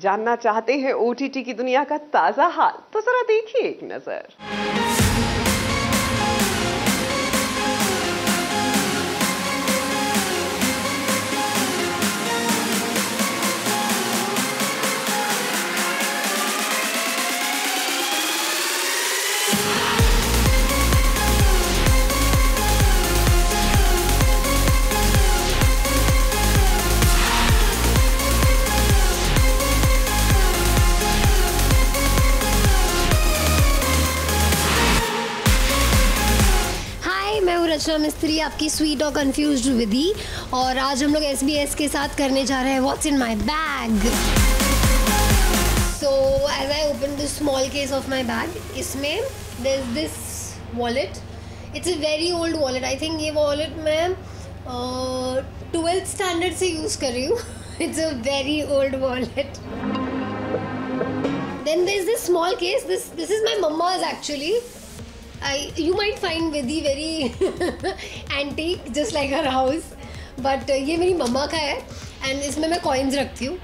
जानना चाहते हैं ओटीटी की दुनिया का ताजा हाल? तो जरा देखिए एक नजर। रचना मिस्त्री, आपकी स्वीट और कंफ्यूज्ड विधि, और आज हम लोग SBS के साथ करने जा रहे हैं what's in my bag. So as I open this small case of my bag, इसमें there is this wallet. It's a very old wallet. I think ये वॉलेट मैं 12th स्टैंडर्ड से यूज़ कर रही हूँ। It's a very old wallet. Then there is this small case, this is my मम्मा's actually. You might find Vidhi very antique, just like her house, but ये मेरी मम्मा का है and इसमें मैं coins रखती हूँ।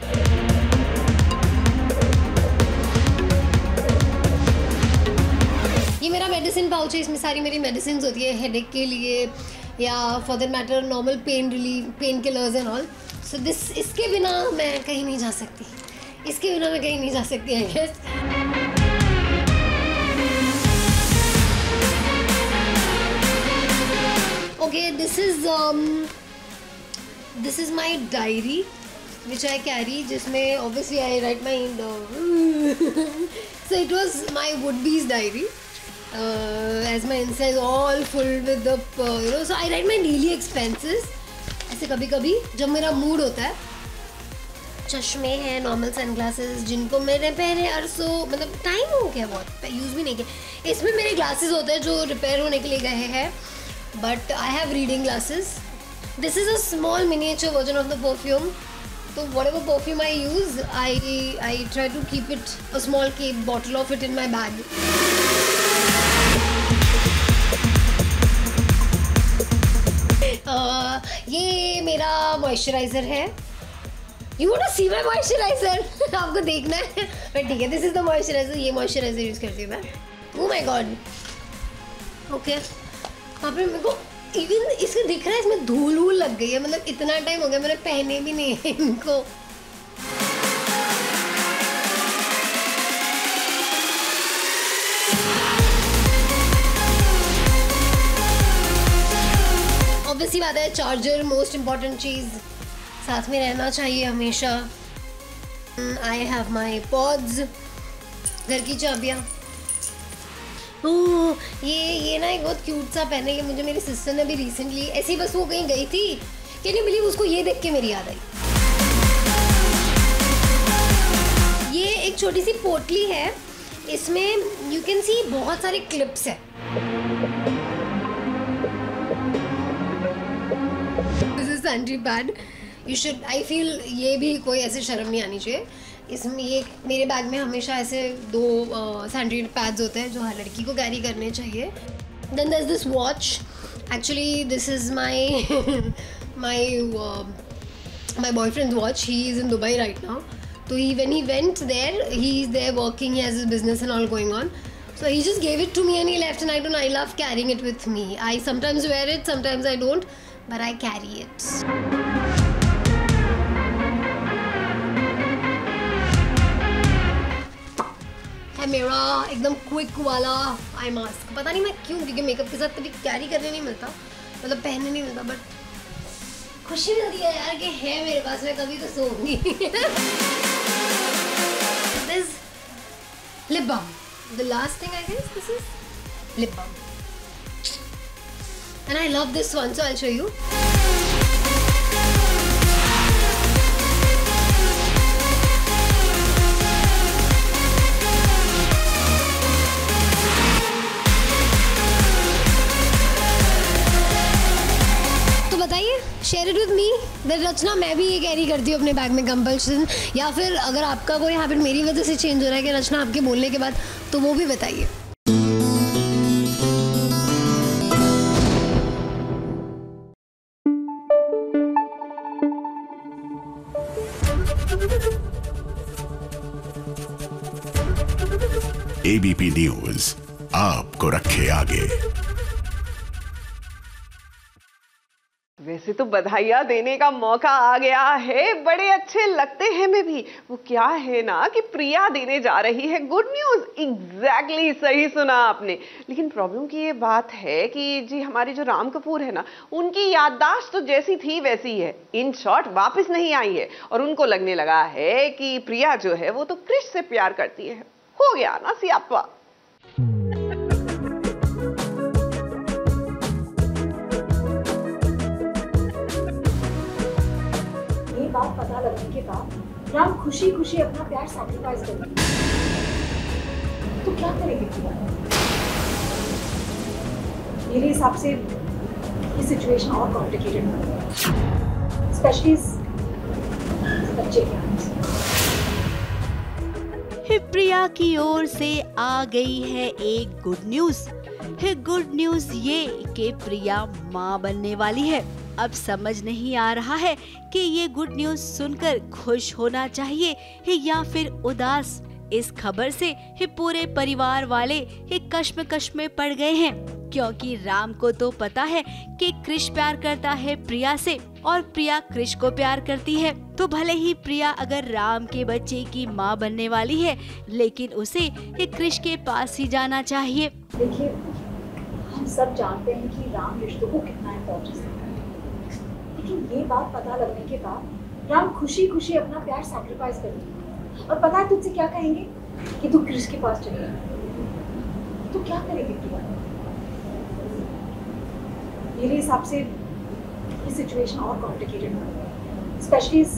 ये मेरा मेडिसिन पाउच है, इसमें सारी मेरी मेडिसिन होती है हेडेक के लिए या for that matter normal pain relief, pain killers and all. So this, इसके बिना मैं कहीं नहीं जा सकती, इसके बिना मैं कहीं नहीं जा सकती I guess. Okay, this is my diary which I carry, जिसमें obviously I write my so it was my would-be's diary, as my inside is all full with the so I write my daily expenses। ऐसे कभी कभी जब मेरा mood होता है, चश्मे हैं, नॉर्मल सनग्लासेस जिनको मैंने पहने अरसों, मतलब टाइम हो गया बहुत, यूज़ भी नहीं किया। इसमें मेरे ग्लासेस होते हैं जो रिपेयर होने के लिए गए हैं, but I have reading glasses. This is a small miniature version of the perfume. So whatever perfume I use, I try to keep it, a small bottle of it in my bag. ये मेरा moisturiser है। You want to see my moisturizer? आपको देखना है, but ठीक है, this is the moisturizer। ये moisturiser use करती हूँ मैं। Oh my god. Okay. वहाँ पे मेरे को इवन इसको दिख रहा है, इसमें धूल वूल लग गई है, मतलब इतना टाइम हो गया मैंने पहने भी नहीं है इनको। ऑब्वियसली बात है, चार्जर मोस्ट इम्पॉर्टेंट चीज़ साथ में रहना चाहिए हमेशा। आई हैव माई पॉड्स, घर की चाबियाँ। ये ना एक बहुत क्यूट सा पेन है, ये मुझे मेरी सिस्टर ने भी रिसेंटली, ऐसी बस वो कहीं गई थी, कैन यू बिलीव, उसको ये देख के मेरी याद आई। ये एक छोटी सी पोटली है, इसमें यू कैन सी बहुत सारे क्लिप्स है। This is sanitary pad, you should, I feel ये भी कोई ऐसे शर्म नहीं आनी चाहिए। इसमें ये मेरे बैग में हमेशा ऐसे 2 सैनिटरी पैड्स होते हैं जो हर लड़की को कैरी करने चाहिए। Then there is this watch, actually this is my boyfriend's watch. He is in Dubai right now, तो when he went there, he is there working, he has his business and all going on, so he just gave it to me and he left, and I love carrying it with me. I sometimes wear it, sometimes I don't, but I carry it. मेरा एकदम quick वाला eye mask, पता नहीं मैं क्यों, क्योंकि makeup के साथ कभी कैरी करने नहीं मिलता, मतलब पहनने नहीं मिलता, बट खुशी मिलती है यार कि है मेरे पास, मैं कभी तो सोऊंगी। This lip balm, the last thing I guess, this is lip balm and I love this one, so I will show you. Share it with me that Rachna, मैं भी ये कैरी करती हूँ अपने बैग में कंपल्सन, या फिर अगर आपका कोई हैबिट मेरी वजह से चेंज हो रहा है कि रचना आपके बोलने के बाद, तो वो भी बताइए। एबीपी न्यूज आपको रखे आगे। वैसे तो बधाइयाँ देने का मौका आ गया है, बड़े अच्छे लगते हैं मैं भी। वो क्या है ना कि प्रिया देने जा रही है गुड न्यूज। एग्जैक्टली सही सुना आपने। लेकिन प्रॉब्लम की ये बात है कि जी हमारी जो राम कपूर है ना, उनकी याददाश्त तो जैसी थी वैसी ही है। इन शॉर्ट वापस नहीं आई है और उनको लगने लगा है कि प्रिया जो है वो तो क्रिश से प्यार करती है। हो गया ना सियापा। बात पता लगने के बाद राम खुशी खुशी अपना प्यार सैक्रिफाइस करेंगे, तो क्या करेगी प्रिया? मेरे हिसाब से ये सिचुएशन और कॉम्प्लिकेटेड हो गई, स्पेशली इस बच्चे के आने से। प्रिया की ओर से आ गई है एक गुड न्यूज। गुड न्यूज ये कि प्रिया माँ बनने वाली है। अब समझ नहीं आ रहा है कि ये गुड न्यूज सुनकर खुश होना चाहिए या फिर उदास। इस खबर से पूरे परिवार वाले कश्मकश में पड़ गए हैं, क्योंकि राम को तो पता है कि क्रिश प्यार करता है प्रिया से और प्रिया क्रिश को प्यार करती है। तो भले ही प्रिया अगर राम के बच्चे की माँ बनने वाली है, लेकिन उसे क्रिश के पास ही जाना चाहिए। देखिए, हम सब जानते हैं कि राम रिश्तों को कितना इम्पोर्टेंस देता है, लेकिन ये बात पता लगने के बाद राम खुशी खुशी अपना प्यार सैक्रिफाइस करेंगे और पता है तुझसे क्या कहेंगे कि तू क्रिश के पास चले, तो क्या करेगी प्रिया? मेरे हिसाब से ये सिचुएशन और कॉम्प्लिकेटेड हो गई, स्पेशली इस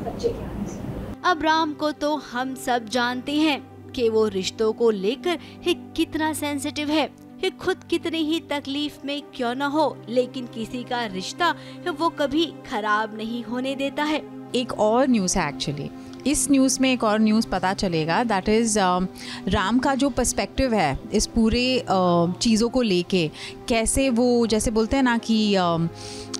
बच्चे के आने से। अब राम को तो हम सब जानते हैं कि वो रिश्तों को लेकर कितना सेंसिटिव है। खुद कितनी ही तकलीफ में क्यों न हो, लेकिन किसी का रिश्ता वो कभी खराब नहीं होने देता है। एक और न्यूज़ है एक्चुअली, इस न्यूज़ में एक और न्यूज़ पता चलेगा, दैट इज़ राम का जो पर्सपेक्टिव है इस पूरे चीज़ों को लेके, कैसे वो जैसे बोलते हैं ना कि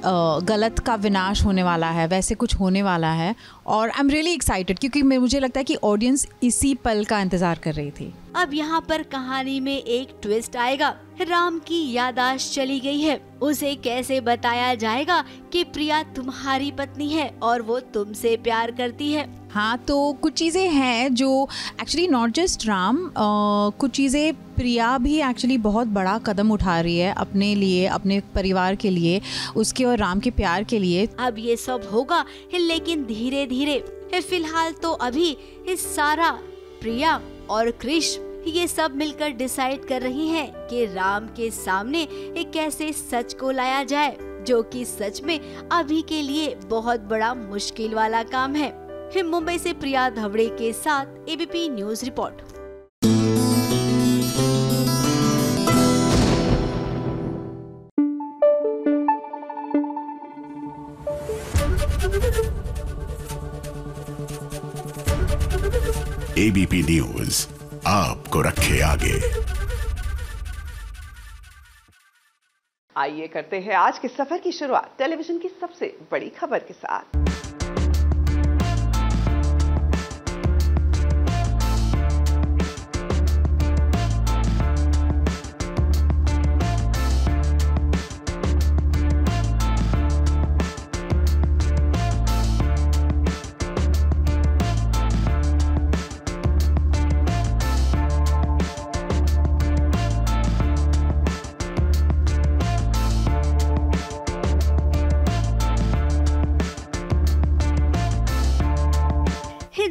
गलत का विनाश होने वाला है, वैसे कुछ होने वाला है। और आई एम रियली एक्साइटेड, क्योंकि मुझे लगता है कि ऑडियंस इसी पल का इंतज़ार कर रही थी। अब यहाँ पर कहानी में एक ट्विस्ट आएगा। राम की याददाश्त चली गई है, उसे कैसे बताया जाएगा कि प्रिया तुम्हारी पत्नी है और वो तुमसे प्यार करती है। हाँ, तो कुछ चीज़ें हैं जो एक्चुअली नॉट जस्ट राम, कुछ चीज़ें प्रिया भी एक्चुअली बहुत बड़ा कदम उठा रही है अपने लिए, अपने परिवार के लिए, उसके और राम के प्यार के लिए। अब ये सब होगा, लेकिन धीरे धीरे। फिलहाल तो अभी सारा, प्रिया और क्रिश ये सब मिलकर डिसाइड कर रही हैं कि राम के सामने कैसे सच को लाया जाए, जो कि सच में अभी के लिए बहुत बड़ा मुश्किल वाला काम है। मुंबई से प्रिया धवड़े के साथ ABP news report. ABP news आपको रखे आगे। आइए करते हैं आज के सफर की शुरुआत टेलीविजन की सबसे बड़ी खबर के साथ।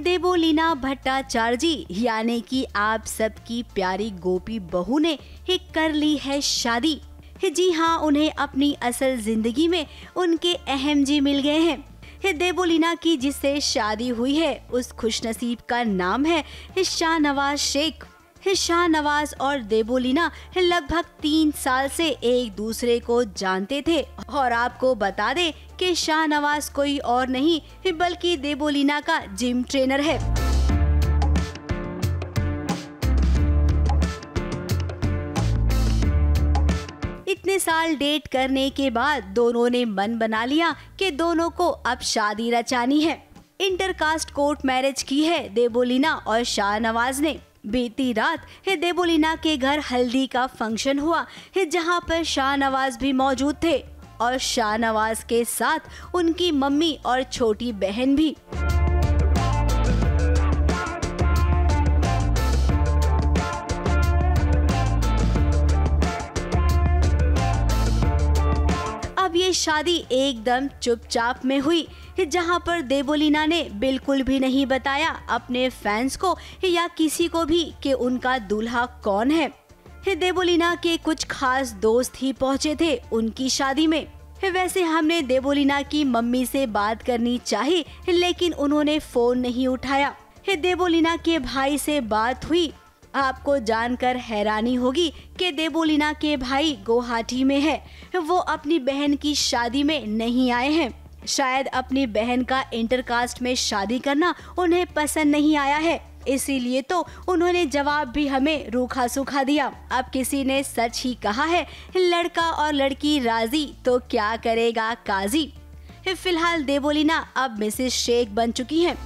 देवोलीना भट्टाचार्य जी यानी कि आप सबकी प्यारी गोपी बहू ने कर ली है शादी। जी हाँ, उन्हें अपनी असल जिंदगी में उनके अहम जी मिल गए हैं। देवोलीना की जिससे शादी हुई है उस खुशनसीब का नाम है शाहनवाज शेख। शाहनवाज और देवोलीना लगभग 3 साल से एक दूसरे को जानते थे और आपको बता दें कि शाहनवाज कोई और नहीं बल्कि देवोलीना का जिम ट्रेनर है। इतने साल डेट करने के बाद दोनों ने मन बना लिया कि दोनों को अब शादी रचानी है। इंटरकास्ट कोर्ट मैरिज की है देवोलीना और शाहनवाज ने। बीती रात देवोलीना के घर हल्दी का फंक्शन हुआ जहां पर शाहनवाज भी मौजूद थे और शाहनवाज के साथ उनकी मम्मी और छोटी बहन भी। अब ये शादी एकदम चुपचाप में हुई जहां पर देवोलीना ने बिल्कुल भी नहीं बताया अपने फैंस को या किसी को भी कि उनका दूल्हा कौन है। देवोलीना के कुछ खास दोस्त ही पहुंचे थे उनकी शादी में। वैसे हमने देवोलीना की मम्मी से बात करनी चाही लेकिन उन्होंने फोन नहीं उठाया। देवोलीना के भाई से बात हुई। आपको जानकर हैरानी होगी कि देवोलीना के भाई गुवाहाटी में है। वो अपनी बहन की शादी में नहीं आए हैं। शायद अपनी बहन का इंटरकास्ट में शादी करना उन्हें पसंद नहीं आया है, इसीलिए तो उन्होंने जवाब भी हमें रूखा सूखा दिया। अब किसी ने सच ही कहा है, लड़का और लड़की राजी तो क्या करेगा काजी। फिलहाल देवोलीना अब मिसेस शेख बन चुकी हैं।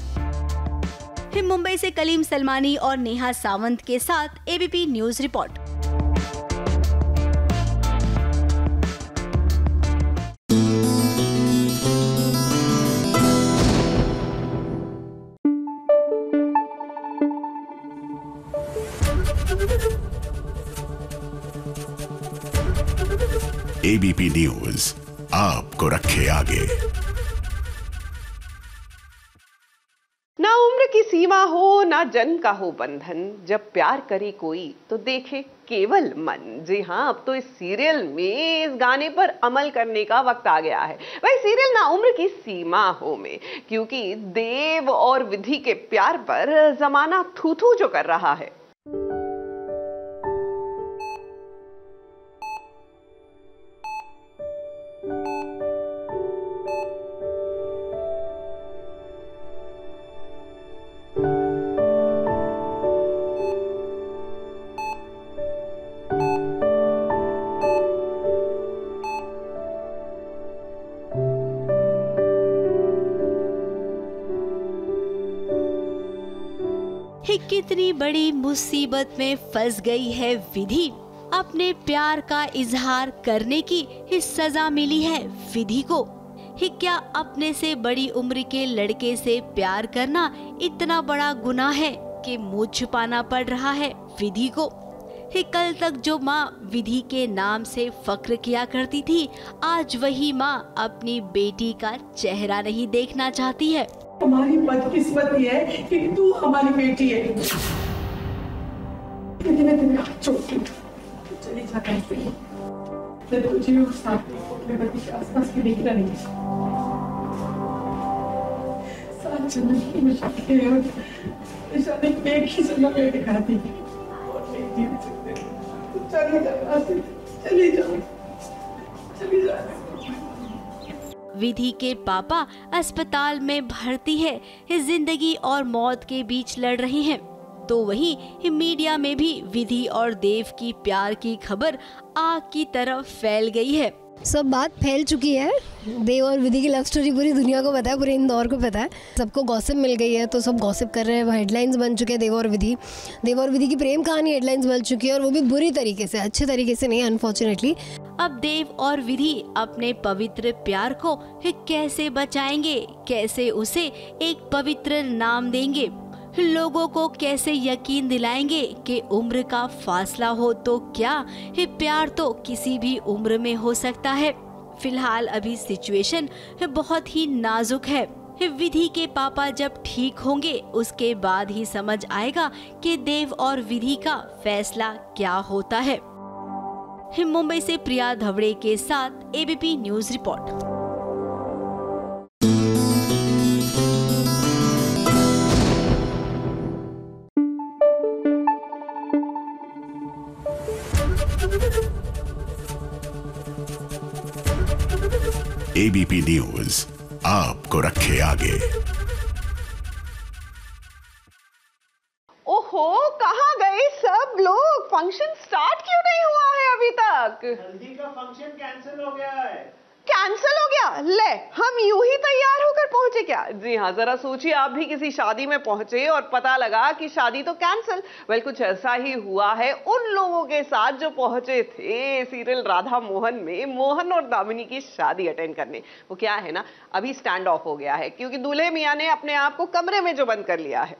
मुंबई से कलीम सलमानी और नेहा सावंत के साथ ABP news report. ABP news आपको रखे आगे। ना उम्र की सीमा हो ना जन्म का हो बंधन, जब प्यार करे कोई तो देखे केवल मन। जी हाँ, अब तो इस सीरियल में इस गाने पर अमल करने का वक्त आ गया है। भाई सीरियल ना उम्र की सीमा हो में, क्योंकि देव और विधि के प्यार पर जमाना थू थू जो कर रहा है। कितनी बड़ी मुसीबत में फंस गई है विधि। अपने प्यार का इजहार करने की सजा मिली है विधि को। क्या अपने से बड़ी उम्र के लड़के से प्यार करना इतना बड़ा गुनाह है कि मुंह छुपाना पड़ रहा है विधि को। कल तक जो माँ विधि के नाम से फक्र किया करती थी, आज वही माँ अपनी बेटी का चेहरा नहीं देखना चाहती है। हमारी बदकिस्मती है कि तू हमारी बेटी है। मैं तेरे हाथ छोड़ती हूँ, चली जा कहीं पे। मैं तुझे और साथ में पति के आसपास भी देखना नहीं। साथ चलने की मुश्किल है और निशाने एक ही जगह पे दिखाती है और नहीं जी सकते। तू चली जा, चली जा, चली जा। विधि के पापा अस्पताल में भर्ती है, जिंदगी और मौत के बीच लड़ रही हैं। तो वहीं मीडिया में भी विधि और देव की प्यार की खबर आग की तरफ फैल गई है। सब बात फैल चुकी है। देव और विधि की लव स्टोरी पूरी दुनिया को पता है, पूरे इंदौर को पता है। सबको गॉसिप मिल गई है तो सब गॉसिप कर रहे हैं। हेडलाइंस बन चुके हैं देव और विधि की प्रेम कहानी हेडलाइंस बन चुकी है, और वो भी बुरी तरीके से, अच्छे तरीके से नहीं, अनफॉर्चुनेटली। अब देव और विधि अपने पवित्र प्यार को कैसे बचाएंगे, कैसे उसे एक पवित्र नाम देंगे, लोगों को कैसे यकीन दिलाएंगे कि उम्र का फासला हो तो क्या, प्यार तो किसी भी उम्र में हो सकता है। फिलहाल अभी सिचुएशन बहुत ही नाजुक है। विधि के पापा जब ठीक होंगे उसके बाद ही समझ आएगा कि देव और विधि का फैसला क्या होता है। मुंबई से प्रिया धवड़े के साथ ABP news report. ABP news आपको रखे आगे। ओहो, कहाँ गए सब लोग? फंक्शन स्टार्ट क्यों नहीं हुआ है अभी तक? हल्दी का फंक्शन कैंसिल हो गया है। कैंसिल हो गया? ले, हम यूं ही तैयार होकर पहुंचे क्या? जी हाँ, जरा सोचिए आप भी किसी शादी में पहुंचे और पता लगा कि शादी तो कैंसिल। वेल, कुछ ऐसा ही हुआ है उन लोगों के साथ जो पहुंचे थे सीरियल राधा मोहन में मोहन और दामिनी की शादी अटेंड करने। वो क्या है ना, अभी स्टैंड ऑफ हो गया है क्योंकि दूल्हे मियां ने अपने आप को कमरे में जो बंद कर लिया है।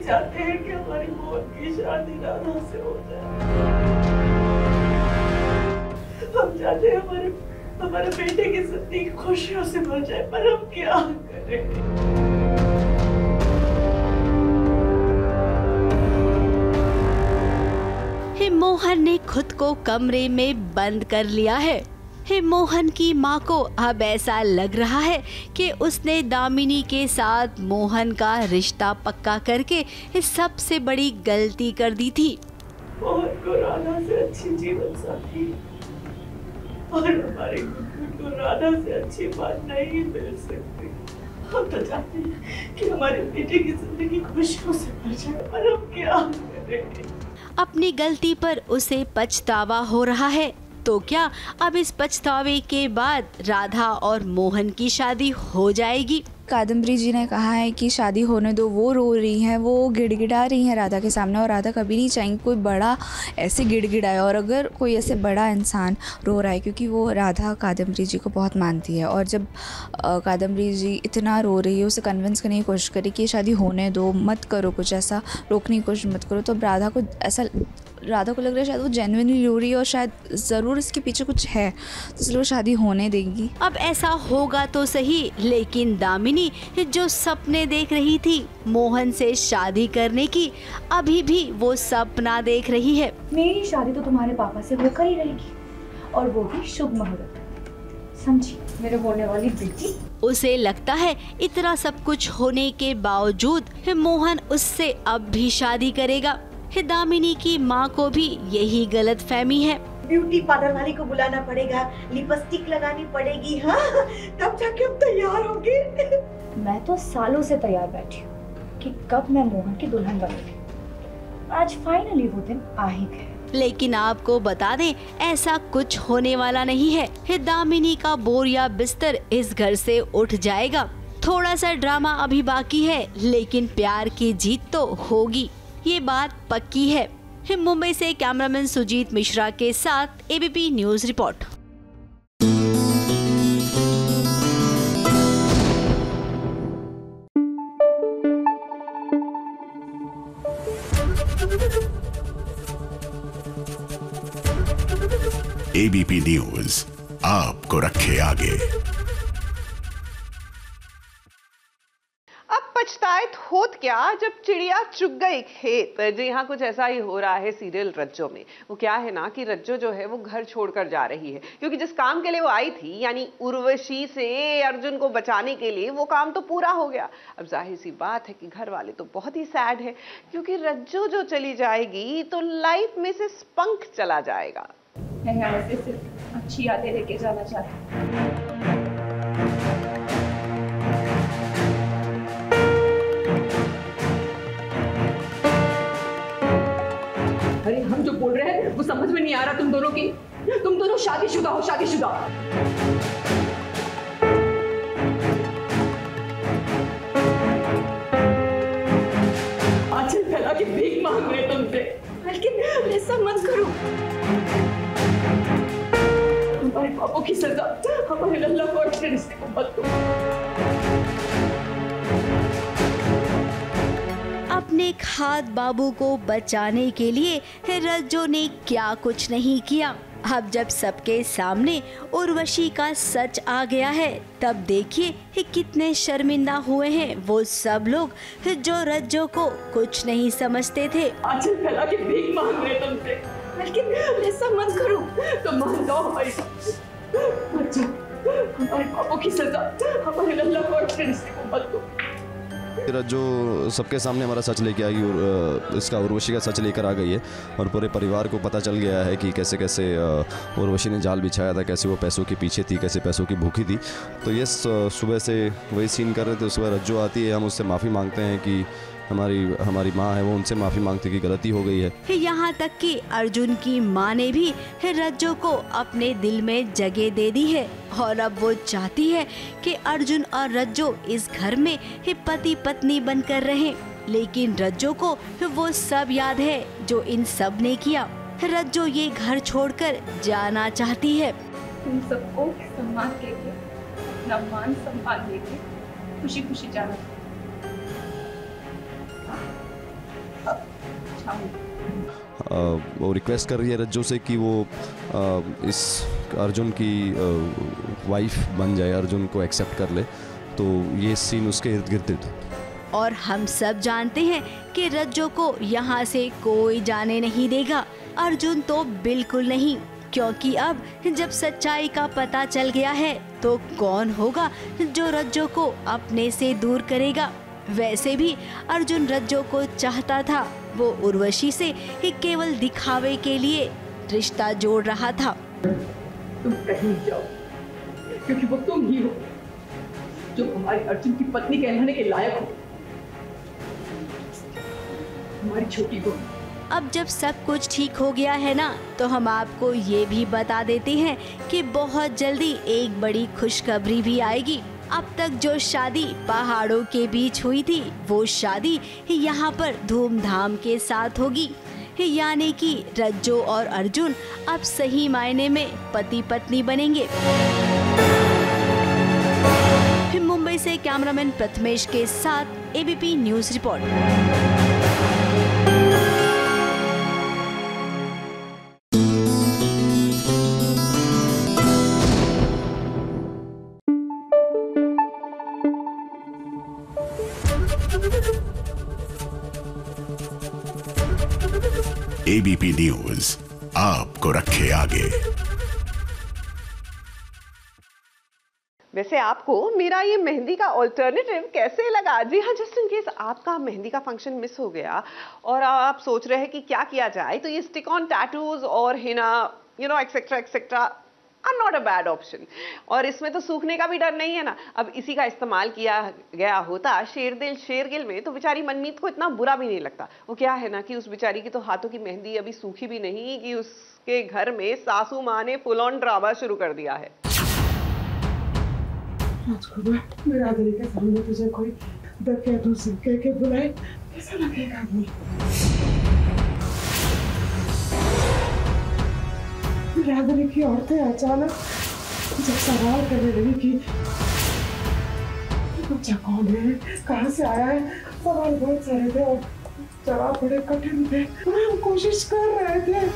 चाहते हैं कि हमारी मोहन की शादी राधा से हो जाए। हम चाहते हैं हमारे बेटे की जिंदगी खुशियों से भर जाए, पर हम क्या करें? मोहन ने खुद को कमरे में बंद कर लिया है। मोहन की माँ को अब ऐसा लग रहा है कि उसने दामिनी के साथ मोहन का रिश्ता पक्का करके सबसे बड़ी गलती कर दी थी। मोहन को राधा से अच्छी जीवन साथी और हमारे को राधा से अच्छी बात नहीं मिल सकती। हम तो चाहते हैं कि हमारे बेटे की जिंदगी खुशियों से भर जाए, पर हम क्या करें? अपनी गलती पर उसे पछतावा हो रहा है, तो क्या अब इस पछतावे के बाद राधा और मोहन की शादी हो जाएगी? कादम्बरी जी ने कहा है कि शादी होने दो। वो रो रही हैं, वो गिड़गिड़ा रही हैं राधा के सामने, और राधा कभी नहीं चाहेंगी कोई बड़ा ऐसे गिड़गिड़ाए। और अगर कोई ऐसे बड़ा इंसान रो रहा है, क्योंकि वो राधा कादम्बरी जी को बहुत मानती है, और जब कादम्बरी जी इतना रो रही है, उसे कन्विंस करने की कोशिश करी कि शादी होने दो, मत करो, कुछ ऐसा रोकने की कोशिश मत करो, तो अब राधा को लग रहा है शायद वो जेन्युइनली रो रही है और शायद ज़रूर इसके पीछे कुछ है, तो ज़रूर शादी होने देंगी। अब ऐसा होगा तो सही, लेकिन दामिनी जो सपने देख रही थी मोहन से शादी करने की, अभी भी वो सपना देख रही है। मेरी शादी तो तुम्हारे पापा से होकर ही रहेगी, और वो भी शुभ मुहूर्त, समझी मेरे होने वाली बेटी। उसे लगता है इतना सब कुछ होने के बावजूद मोहन उससे अब भी शादी करेगा। दामिनी की माँ को भी यही गलत फहमी है। ब्यूटी पार्लर वाली को बुलाना पड़ेगा, लिपस्टिक लगानी पड़ेगी, हाँ, तब जाके हम तैयार होंगे। मैं तो सालों से तैयार बैठी हूँ कि कब मैं मोहन की दुल्हन बनूंगी। आज फाइनली वो दिन आ ही गए। लेकिन आपको बता दें, ऐसा कुछ होने वाला नहीं है। दामिनी का बोरिया बिस्तर इस घर से उठ जाएगा। थोड़ा सा ड्रामा अभी बाकी है, लेकिन प्यार की जीत तो होगी, ये बात पक्की है। मुंबई से कैमरामैन सुजीत मिश्रा के साथ ABP news report. ABP news आपको रखे आगे। पछताए होत क्या जब चिड़िया चुग गई खेत। जी हाँ, कुछ ऐसा ही हो रहा है सीरियल रज्जो में। वो क्या है ना कि रज्जो जो है वो घर छोड़कर जा रही है, क्योंकि जिस काम के लिए वो आई थी, यानी उर्वशी से अर्जुन को बचाने के लिए, वो काम तो पूरा हो गया। अब जाहिर सी बात है कि घर वाले तो बहुत ही सैड है, क्योंकि रज्जो जो चली जाएगी तो लाइफ में से स्पंख चला जाएगा। मैं यहाँ से सिर्फ अच्छी यादें लेके जाना चाहती हूँ। अरे हम जो बोल रहे हैं वो समझ में नहीं आ रहा तुम दोनों की। तुम दोनों शादीशुदा हो, शादीशुदा। आंचल फैला के भीख मांग रहे तुमसे, लेकिन ऐसा मत करो। हमारे पापों की सजा हमारे लल्ला को अच्छे रिश्ते को मत दो। अपने खाद बाबू को बचाने के लिए रज्जो ने क्या कुछ नहीं किया। अब जब सबके सामने उर्वशी का सच आ गया है, तब देखिए कितने शर्मिंदा हुए हैं वो सब लोग जो रज्जो को कुछ नहीं समझते थे। आंचल फैला के भीख मांग रहे तुमसे, लेकिन ऐसा मत करो। तुम मान जाओ हमारी बात, हमारे पापों की सजा हमारे लल्ला को अच्छे रिश्ते को मत दो। जो सबके सामने हमारा सच लेके आई और इसका उर्वशी का सच लेकर आ गई है और पूरे परिवार को पता चल गया है कि कैसे कैसे उर्वशी ने जाल बिछाया था, कैसे वो पैसों के पीछे थी, कैसे पैसों की भूखी थी। तो ये सुबह से वही सीन कर रहे थे। सुबह रज्जो आती है, हम उससे माफ़ी मांगते हैं कि हमारी माँ है, वो उनसे माफ़ी मांगती कि गलती हो गई है। यहाँ तक कि अर्जुन की माँ ने भी रज्जो को अपने दिल में जगह दे दी है और अब वो चाहती है कि अर्जुन और रज्जो इस घर में पति पत्नी बनकर रहें। लेकिन रज्जो को वो सब याद है जो इन सब ने किया। रज्जो ये घर छोड़कर जाना चाहती है। तुम सबको सम्मान देके, अपना मान सम्मान देके खुशी खुशी जाना। वो रिक्वेस्ट कर रही है रज्जो से कि वो इस अर्जुन की वाइफ बन जाए, अर्जुन को एक्सेप्ट कर ले। तो ये सीन उसके इर्द गिर्द। और हम सब जानते हैं कि रज्जो को यहाँ से कोई जाने नहीं देगा, अर्जुन तो बिल्कुल नहीं। क्योंकि अब जब सच्चाई का पता चल गया है तो कौन होगा जो रज्जो को अपने से दूर करेगा। वैसे भी अर्जुन रज्जो को चाहता था, वो उर्वशी से ही केवल दिखावे के लिए रिश्ता जोड़ रहा था। तुम कहीं जाओ, क्योंकि वो तुम ही हो जो हमारे अर्जुन की पत्नी कहलाने के लायक हो, हमारी छोटी बहू। अब जब सब कुछ ठीक हो गया है ना, तो हम आपको ये भी बता देते हैं कि बहुत जल्दी एक बड़ी खुशखबरी भी आएगी। अब तक जो शादी पहाड़ों के बीच हुई थी, वो शादी यहाँ पर धूमधाम के साथ होगी। यानी कि रज्जो और अर्जुन अब सही मायने में पति पत्नी बनेंगे। मुंबई से कैमरामैन प्रथमेश के साथ ABP news report. ABP news आपको रखे आगे। वैसे आपको मेरा ये मेहंदी का ऑल्टरनेटिव कैसे लगा? जी हाँ, जस्ट इन केस आपका मेहंदी का फंक्शन मिस हो गया और आप सोच रहे हैं कि क्या किया जाए, तो ये स्टिक ऑन टैटूज और हिना etcetera etcetera are not a bad option. और इसमें तो सूखने का भी डर नहीं है ना। अब इसी का इस्तेमाल किया गया होता शेरगिल में, तो बेचारी मनमीत को इतना बुरा भी नहीं लगता। वो क्या है ना कि उस बेचारी की तो हाथों की मेहंदी अभी सूखी भी नहीं कि उसके घर में सासू माँ ने फुल ऑन ड्रामा शुरू कर दिया है। मेरा दिल के सामने तुझे कोई डकैत से कह के बुलाए, कैसा लगेगा? बिरादरी की औरतें अचानक जब सवाल करने लगी कि बच्चा कौन है, कहाँ से आया है, सवाल बहुत सारे थे और जवाब बड़े कठिन थे। हम कोशिश कर रहे थे।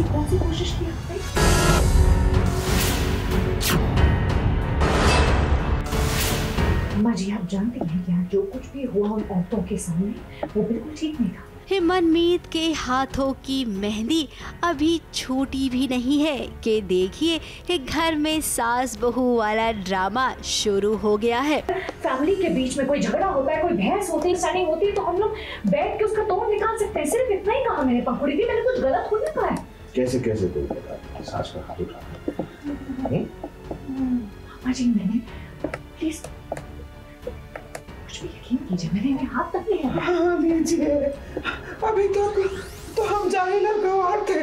कौन सी कोशिश की आपने? अम्मा जी, आप जानती हैं क्या, जो कुछ भी हुआ उन औरतों के सामने वो बिल्कुल ठीक नहीं था। मनमीत के हाथों की मेहंदी अभी छूटी भी नहीं है कि देखिए घर में सास बहू वाला ड्रामा शुरू हो गया है। फैमिली के बीच में कोई झगड़ा होता है, कोई बहस होती है, सैनिंग होती है, तो हम लोग बैठ के उसका तोड़ निकाल सकते हैं। सिर्फ इतना ही कहा मैंने पंखुड़ी थी, मैंने कुछ गलत थोड़ी कहा है। कैसे सास का हाथ उठा? अम्मा जी, मैंने प्लीज यकीन कीजिए, मैंने हाथ तक नहीं लगाया। हाँ लीजिए, अभी तो हम जाहिल और गवार थे,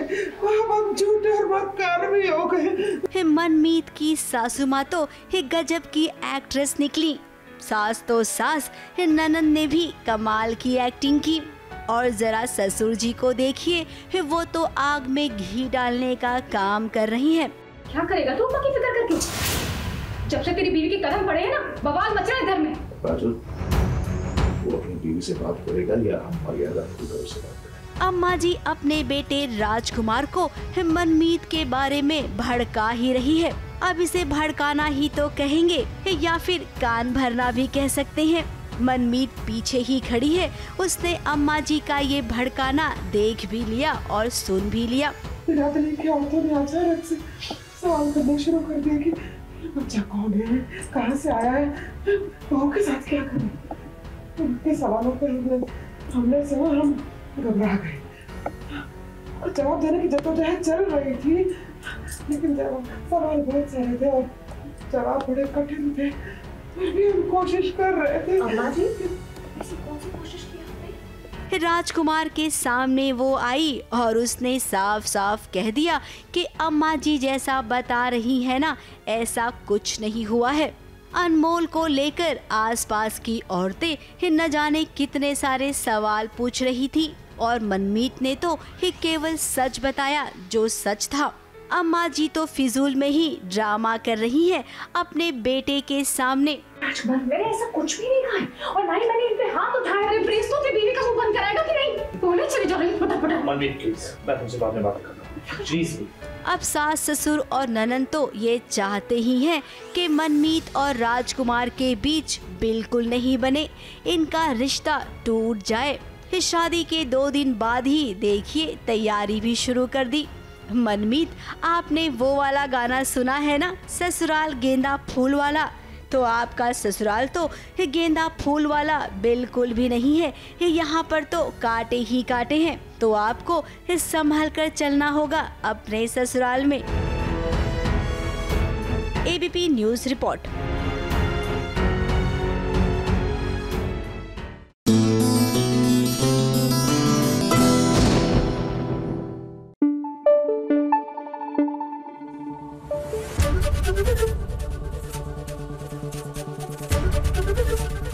हम झूठे और मक्कार भी हो गए। मनमीत की सासू माँ तो गजब की एक्ट्रेस निकली। सास तो सास, ननंद ने भी कमाल की एक्टिंग की। और जरा ससुर जी को देखिए, वो तो आग में घी डालने का काम कर रही हैं। क्या करेगा तू की फिक्र करके? जब से तेरी बीवी के कदम पड़े हैं ना, बवाल मच रहा है घर में। वो अपनी बीवी से बात करेगा या हम मर्यादा की तरफ से बात करें? अम्मा जी अपने बेटे राजकुमार को मनमीत के बारे में भड़का ही रही है। अब इसे भड़काना ही तो कहेंगे या फिर कान भरना भी कह सकते हैं। मनमीत पीछे ही खड़ी है, उसने अम्मा जी का ये भड़काना देख भी लिया और सुन भी लिया। बिरादरी की औरतों ने अचानक से सवाल करना शुरू कर दिया कि बच्चा कौन है, कहाँ से आया है, बहू के साथ क्या कर रहा है, उनके सवालों पर हमने से हम घबरा गए और जवाब देने की जद्दोजहद चल रही थी, लेकिन सवाल बहुत सारे थे और जवाब बड़े कठिन थे, फिर भी हम कोशिश कर रहे थे। अम्मा जी, ऐसी कौन सी कोशिश की आपने? राजकुमार के सामने वो आई और उसने साफ साफ कह दिया कि अम्मा जी जैसा बता रही है ना, ऐसा कुछ नहीं हुआ है। अनमोल को लेकर आसपास की औरतें न जाने कितने सारे सवाल पूछ रही थी और मनमीत ने तो ही केवल सच बताया जो सच था। अम्मा जी तो फिजूल में ही ड्रामा कर रही है अपने बेटे के सामने। राजकुमार, मैंने ऐसा कुछ भी नहीं कहा है और ना ही मैंने इन पे हाथ उठाया। अरे प्लीज तो अपनी बीवी का मुंह बंद कराएगा कि नहीं? बोले चले जा रही फटाफट। मनमीत प्लीज, मैं तुमसे बाद में बात करता हूँ, प्लीज। अब सास ससुर और ननंद तो ये चाहते ही हैं कि मनमीत और राजकुमार के बीच बिल्कुल नहीं बने, इनका रिश्ता टूट जाए। इस शादी के 2 दिन बाद ही देखिए तैयारी भी शुरू कर दी। मनमीत, आपने वो वाला गाना सुना है ना, ससुराल गेंदा फूल वाला? तो आपका ससुराल तो गेंदा फूल वाला बिल्कुल भी नहीं है, यहाँ पर तो कांटे ही कांटे हैं। तो आपको संभल कर चलना होगा अपने ससुराल में। ABP news report.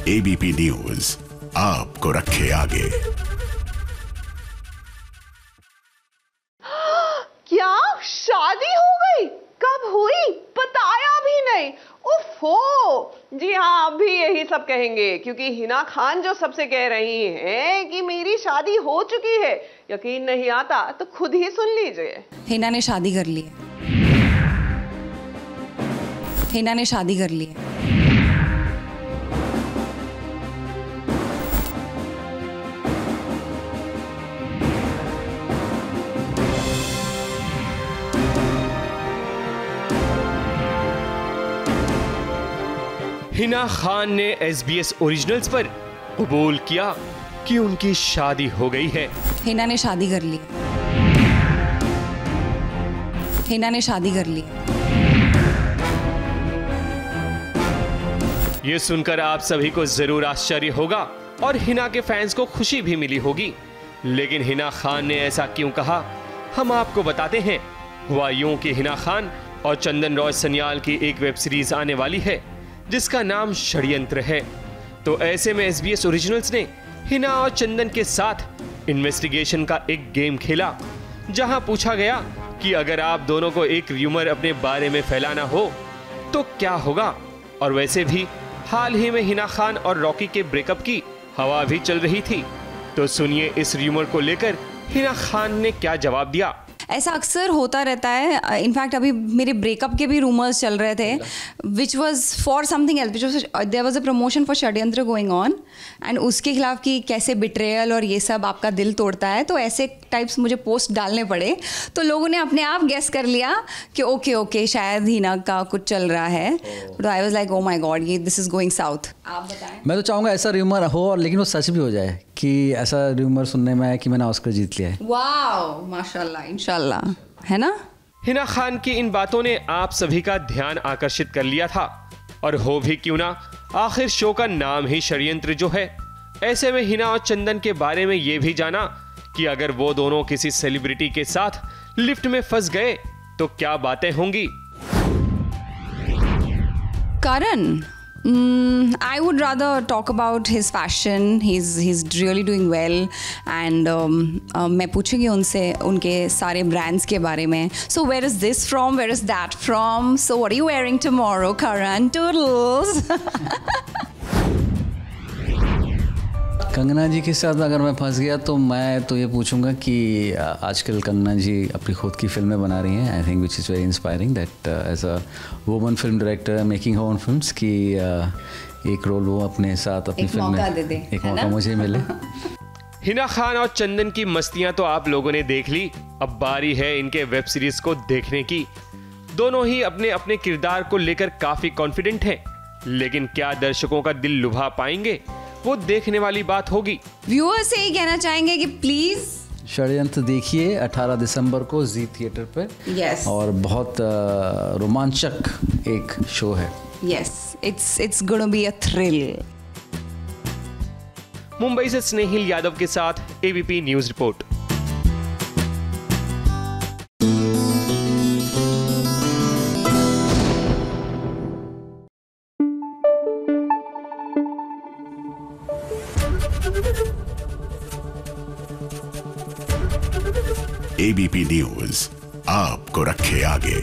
ABP news आपको रखे आगे। क्या शादी हो गई? कब हुई? बताया भी नहीं। उफ़ो! जी हाँ, आप भी यही सब कहेंगे क्योंकि हिना खान जो सबसे कह रही हैं कि मेरी शादी हो चुकी है। यकीन नहीं आता तो खुद ही सुन लीजिए। हिना ने शादी कर ली है। हिना ने शादी कर ली है। हिना खान ने SBS ओरिजिनल्स पर कबूल किया कि उनकी शादी हो गई है। हिना ने शादी कर ली। हिना ने शादी कर ली। ये सुनकर आप सभी को जरूर आश्चर्य होगा और हिना के फैंस को खुशी भी मिली होगी, लेकिन हिना खान ने ऐसा क्यों कहा, हम आपको बताते हैं। हुआ यूं कि हिना खान और चंदन रॉय सन्याल की एक वेब सीरीज आने वाली है जिसका नाम षड्यंत्र है। तो ऐसे में SBS ओरिजिनल्स ने हिना और चंदन के साथ इन्वेस्टिगेशन का एक गेम खेला, जहां पूछा गया कि अगर आप दोनों को एक र्यूमर अपने बारे में फैलाना हो तो क्या होगा। और वैसे भी हाल ही में हिना खान और रॉकी के ब्रेकअप की हवा भी चल रही थी। तो सुनिए इस र्यूमर को लेकर हिना खान ने क्या जवाब दिया। ऐसा अक्सर होता रहता है। इनफैक्ट अभी मेरे ब्रेकअप के भी रूमर्स चल रहे थे, which was for something else, which was there was a promotion for षड्यंत्र गोइंग ऑन एंड उसके खिलाफ कि कैसे बिट्रेयल और ये सब आपका दिल तोड़ता है। तो ऐसे टाइप्स मुझे पोस्ट डालने पड़े, तो लोगों ने अपने आप गेस कर लिया कि ओके शायद हिना का कुछ चल रहा है। तो I was like oh my God, ये दिस इज गोइंग साउथ। आप बताएं। मैं तो चाहूँगा ऐसा र्यूमर हो और लेकिन वो सच भी हो जाए, कि ऐसा र्यूमर सुनने में आया कि मैंने ऑस्कर जीत लिया है। वाओ, माशाल्लाह, इंशाल्लाह, है ना। हिना खान की इन बातों ने आप सभी का ध्यान आकर्षित कर लिया था, और हो भी क्यों ना, आखिर शो का नाम ही षड्यंत्र जो है। ऐसे में हिना और चंदन के बारे में ये भी जाना कि अगर वो दोनों किसी सेलिब्रिटी के साथ लिफ्ट में फंस गए तो क्या बातें होंगी। Karan, I would rather talk about his fashion. He's really doing well, and मैं पूछूंगी उनसे उनके सारे brands के बारे में. So where is this from? Where is that from? So what are you wearing tomorrow, Karan? Toodles. Kangana जी के साथ अगर मैं फंस गया तो मैं तो ये पूछूंगा कि आजकल कंगना जी अपनी खुद की फिल्में बना रही हैं। I think which is very inspiring that as a woman film director making her own films की एक रोल वो अपने साथ अपनी फिल्म में एक मौका मुझे मिले। हिना खान और चंदन की मस्तियां तो आप लोगों ने देख ली, अब बारी है इनके वेब सीरीज को देखने की। दोनों ही अपने अपने किरदार को लेकर काफी कॉन्फिडेंट हैं, लेकिन क्या दर्शकों का दिल लुभा पाएंगे, वो देखने वाली बात होगी। व्यूअर्स से ही कहना चाहेंगे कि प्लीज षड्यंत्र देखिए 18 दिसंबर को जी थिएटर पे। Yes. और बहुत रोमांचक एक शो है। Yes, it's gonna be a thrill. Mumbai से स्नेहिल यादव के साथ ABP news report. ABP news आपको रखे आगे।